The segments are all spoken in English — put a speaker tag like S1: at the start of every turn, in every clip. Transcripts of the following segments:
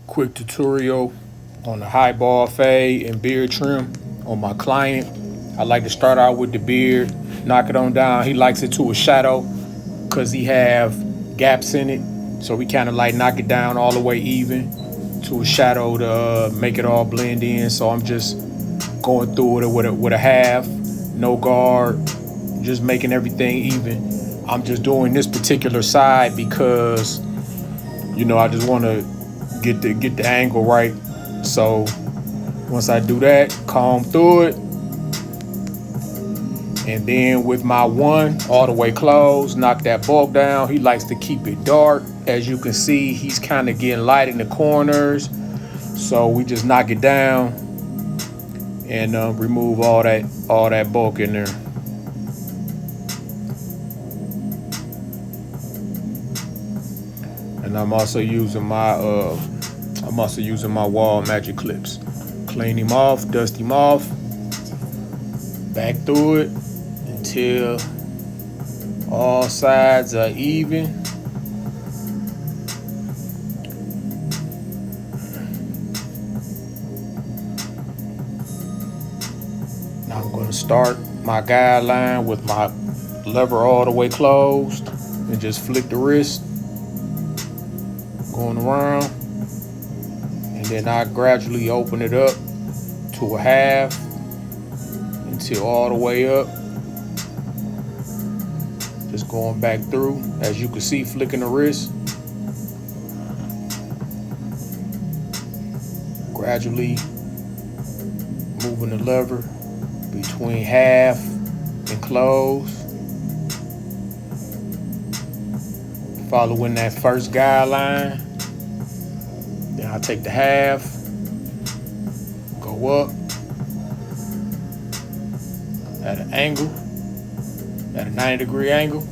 S1: Quick tutorial on the high ball fade and beard trim on my client. I like to start out with the beard, knock it on down. He likes it to a shadow because he have gaps in it. So we kind of like knock it down all the way even to a shadow to make it all blend in. So I'm just going through it with a half, no guard, just making everything even. I'm just doing this particular side because, I just want to get the angle right. So once I do that, comb through it, and then with my one all the way closed, knock that bulk down. He likes to keep it dark. As you can see, he's kind of getting light in the corners, so we just knock it down and remove all that bulk in there. And I'm also using my wall magic clips. Clean him off, dust him off, back through it until all sides are even. Now I'm going to start my guideline with my lever all the way closed and just flick the wrist, going around, and then I gradually open it up to a half until all the way up. Just going back through, as you can see, flicking the wrist, gradually moving the lever between half and close, following that first guideline. Then I take the half, go up at an angle, at a 90-degree angle,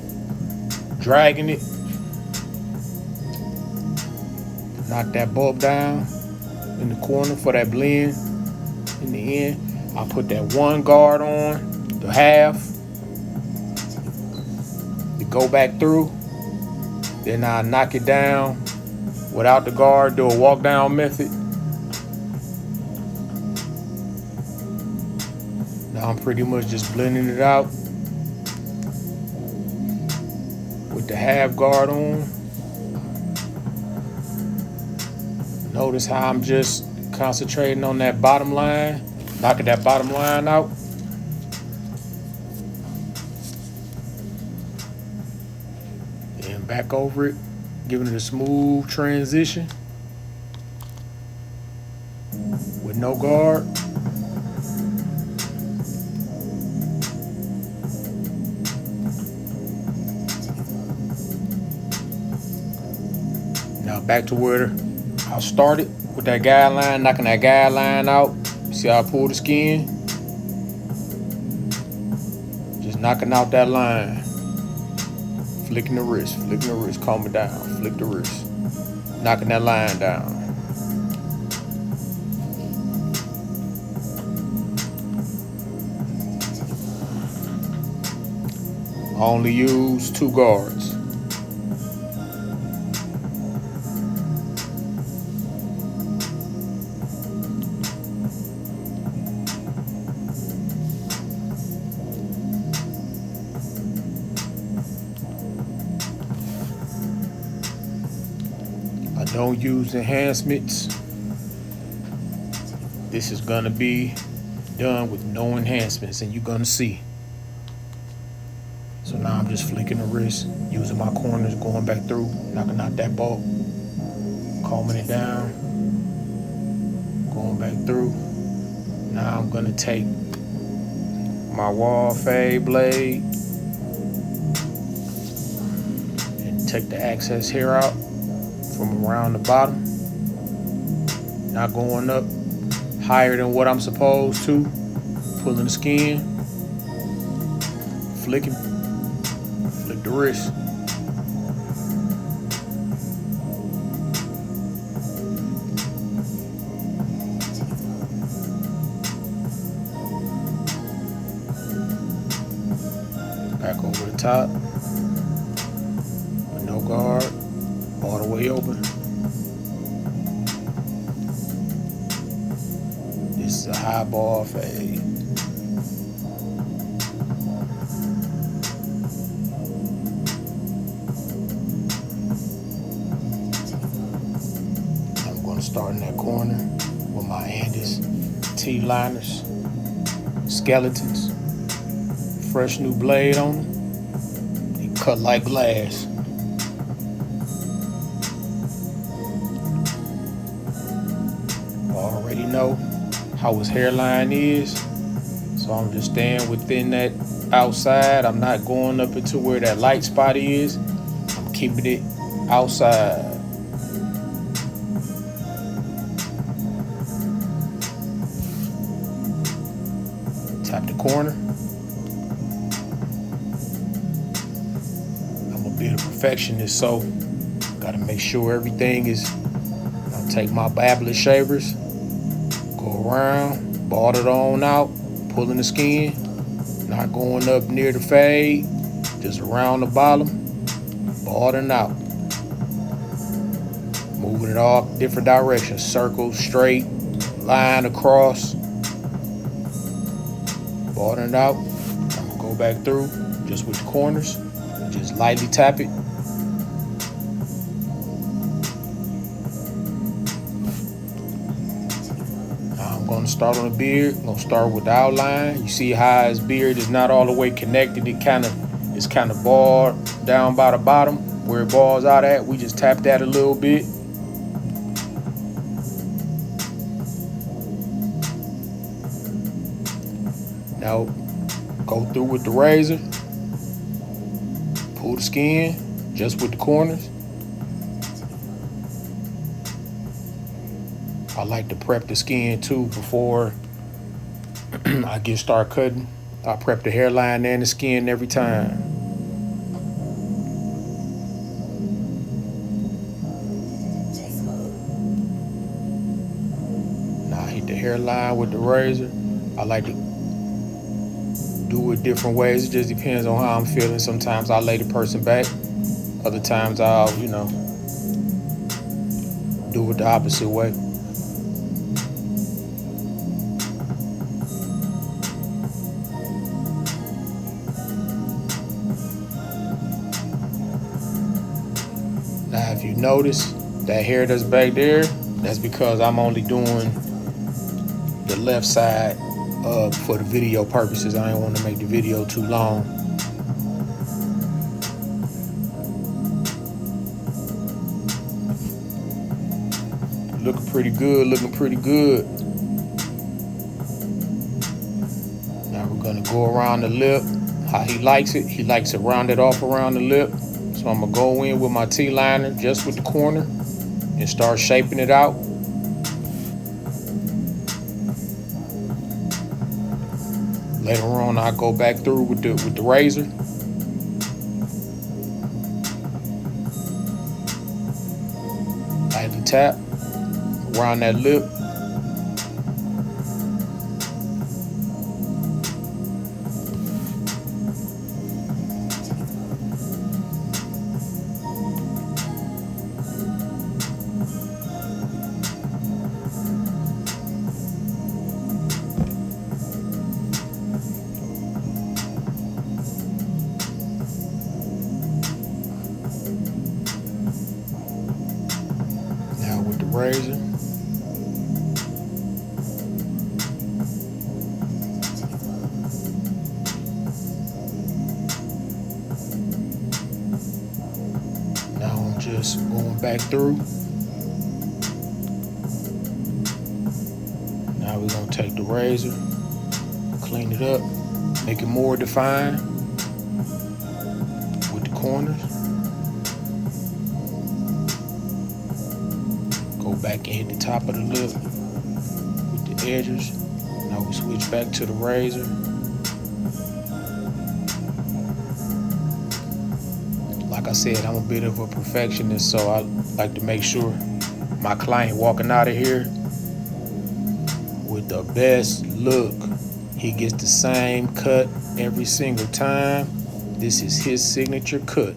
S1: dragging it, knock that bulb down in the corner for that blend in the end. I put that one guard on, the half, to go back through. Then I knock it down without the guard, do a walk down method. Now I'm pretty much just blending it out with the half guard on. Notice how I'm just concentrating on that bottom line, knocking that bottom line out. And back over it, giving it a smooth transition with no guard. Now back to where I started with that guideline, knocking that guideline out. See how I pull the skin? Just knocking out that line. Flicking the wrist, calm it down, flick the wrist. Knocking that line down. I only use 2 guards. I don't use enhancements. This is gonna be done with no enhancements, and you're gonna see. So now I'm just flicking the wrist, using my corners, going back through, knocking out that bulk, combing it down, going back through. Now I'm gonna take my wall fade blade and take the excess hair out from around the bottom, not going up higher than what I'm supposed to, pulling the skin, flicking, flick the wrist. Back over the top, with no guard, all the way open. high ball fade. I'm going to start in that corner with my Andes T-liners, skeletons, fresh new blade on them. They cut like glass. Already know how his hairline is, so I'm just staying within that outside. I'm not going up into where that light spot is. I'm keeping it outside. Tap the corner. I'm a bit of perfectionist, so gotta make sure everything is. I'll take my Babbler shavers, go around, ball it on out, pulling the skin, not going up near the fade, just around the bottom, balling out. Moving it all different directions, circle, straight, line across, balling it out. I'm gonna go back through just with the corners, and just lightly tap it. I'm gonna start on the beard. I'm gonna start with the outline. You see how his beard is not all the way connected. It's kind of balled down by the bottom where it balls out at. We just tap that a little bit. Now go through with the razor. Pull the skin just with the corners. I like to prep the skin too before I start cutting. I prep the hairline and the skin every time. Now I hit the hairline with the razor. I like to do it different ways. It just depends on how I'm feeling. Sometimes I'll lay the person back. Other times I'll, do it the opposite way. Now, if you notice that hair that's back there, that's because I'm only doing the left side for the video purposes. I didn't want to make the video too long. Looking pretty good, Now we're gonna go around the lip, how he likes it. He likes it rounded off around the lip. So I'm gonna go in with my T-liner just with the corner and start shaping it out. Later on, I'll go back through with the razor. Lightly tap around that lip. Now with the razor. Now I'm just going back through. Now we're gonna take the razor, clean it up, make it more defined with the corners. Go back and hit the top of the lip with the edges. Now we switch back to the razor. Like I said, I'm a bit of a perfectionist, so I like to make sure my client walking out of here with the best look. He gets the same cut every single time. This is his signature cut.